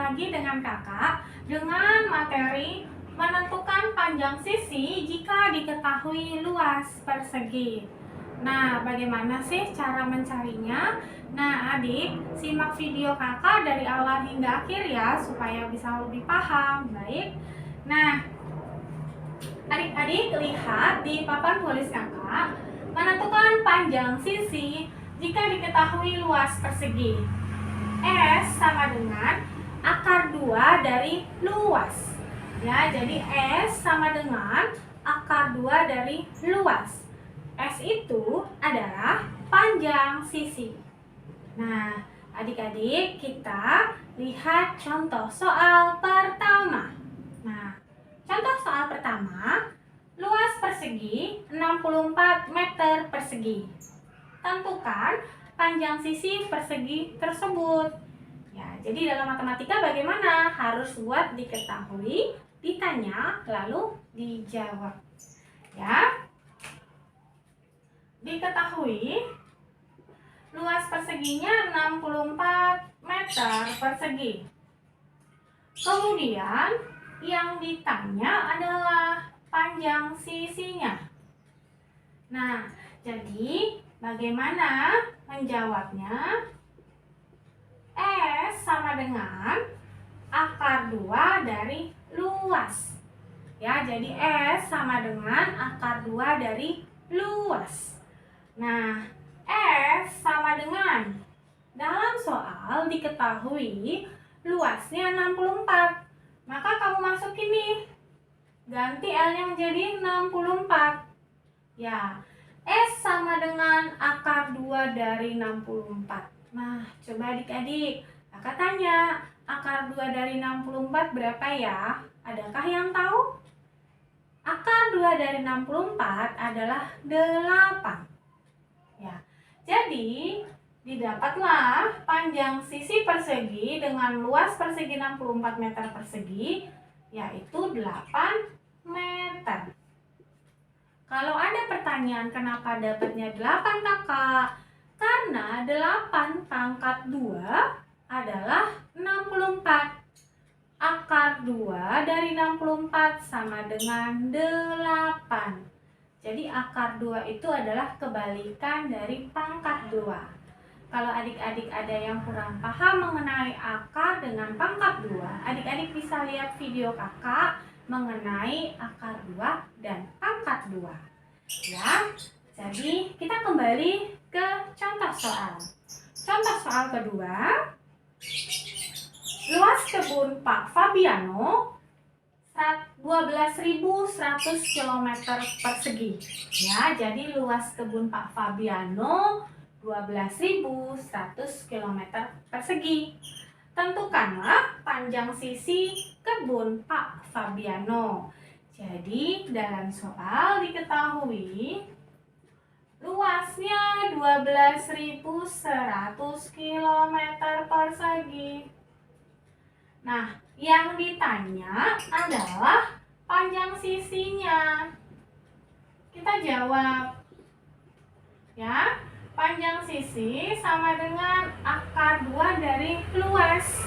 lagi dengan kakak dengan materi menentukan panjang sisi jika diketahui luas persegi. Nah, bagaimana sih cara mencarinya? Nah, adik, simak video kakak dari awal hingga akhir ya, supaya bisa lebih paham. Baik. Nah, adik-adik lihat di papan tulis kakak, menentukan panjang sisi jika diketahui luas persegi. S sama dengan akar 2 dari luas. Ya, jadi S sama dengan akar 2 dari luas. S itu adalah panjang sisi. Nah, adik-adik kita lihat contoh soal pertama. Nah, contoh soal pertama, luas persegi 64 meter persegi. Tentukan panjang sisi persegi tersebut. Ya, jadi dalam matematika bagaimana? Harus buat diketahui, ditanya, lalu dijawab. Ya. Diketahui luas perseginya 64 meter persegi. Kemudian yang ditanya adalah panjang sisinya. Nah, jadi bagaimana menjawabnya? S sama dengan akar 2 dari luas. Ya, jadi S sama dengan akar 2 dari luas. Nah, S sama dengan, dalam soal diketahui luasnya 64. Maka kamu masukin nih, ganti L-nya menjadi 64. Ya, S sama dengan akar 2 dari 64. Nah, coba adik-adik, kakak tanya, akar 2 dari 64 berapa ya? Adakah yang tahu? Akar 2 dari 64 adalah 8. Ya, jadi didapatlah panjang sisi persegi dengan luas persegi 64 meter persegi, yaitu 8 meter. Kalau ada pertanyaan kenapa dapatnya 8 kakak? Karena 8 pangkat 2 adalah 64. Akar 2 dari 64 sama dengan 8. Jadi akar 2 itu adalah kebalikan dari pangkat 2. Kalau adik-adik ada yang kurang paham mengenai akar dengan pangkat 2, adik-adik bisa lihat video kakak mengenai akar 2 dan pangkat 2. Ya, jadi kita kembali ke contoh soal. Contoh soal kedua, luas kebun Pak Fabiano 12.100 km persegi. Ya, jadi luas kebun Pak Fabiano 12.100 km persegi. Tentukanlah panjang sisi kebun Pak Fabiano. Jadi dalam soal diketahui luasnya 12.100 km persegi. Nah, yang ditanya adalah panjang sisinya. Kita jawab. Ya, panjang sisi sama dengan akar 2 dari luas.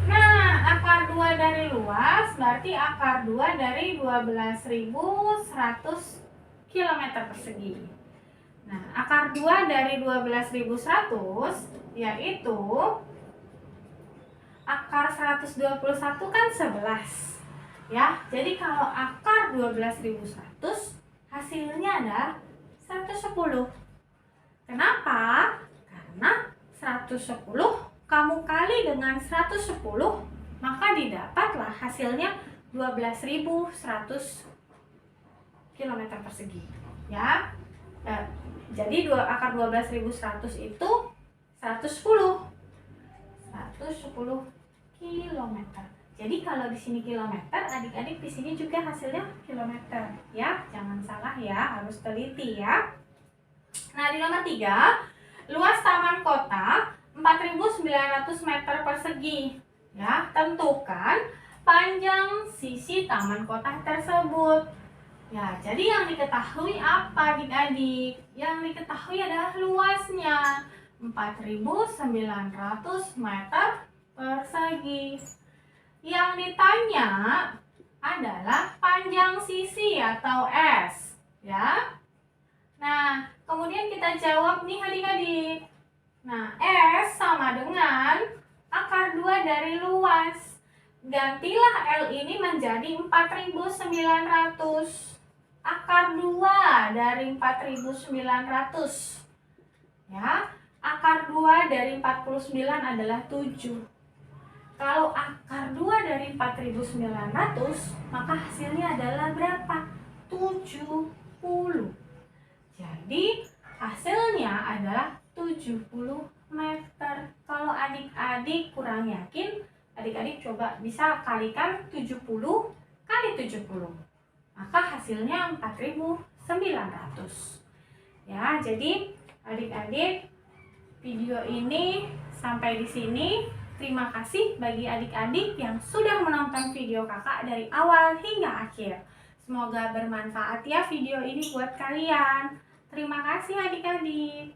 Nah, akar 2 dari luas berarti akar 2 dari 12.100 km persegi. Nah, akar 2 dari 12.100 yaitu akar 121 kan 11. Ya, jadi kalau akar 12.100 hasilnya adalah 110. Kenapa? Karena 110 kamu kali dengan 110, maka didapatlah hasilnya 12.100 km persegi. Ya. Jadi akar 12.100 itu 110 km. Jadi kalau di sini kilometer, adik-adik di sini juga hasilnya kilometer, ya. Jangan salah ya, harus teliti ya. Nah, di nomor 3, luas taman kota 4.900 meter persegi. Ya, tentukan panjang sisi taman kota tersebut. Ya, jadi yang diketahui apa adik-adik? Yang diketahui adalah luasnya 4.900 meter persegi. Yang ditanya adalah panjang sisi atau S, ya. Nah, kemudian kita jawab nih adik-adik. Nah, S sama dengan akar 2 dari luas. Gantilah L ini menjadi 4.900. Akar 2 dari 4.900. Ya, akar 2 dari 49 adalah 7. Kalau akar 2 dari 4.900, maka hasilnya adalah berapa? 70. Jadi, hasilnya adalah 70 meter. Kalau adik-adik kurang yakin, adik-adik coba bisa kalikan 70 kali 70. Maka hasilnya 4.900. Ya, jadi adik-adik, video ini sampai di sini. Terima kasih bagi adik-adik yang sudah menonton video kakak dari awal hingga akhir. Semoga bermanfaat ya video ini buat kalian. Terima kasih adik-adik.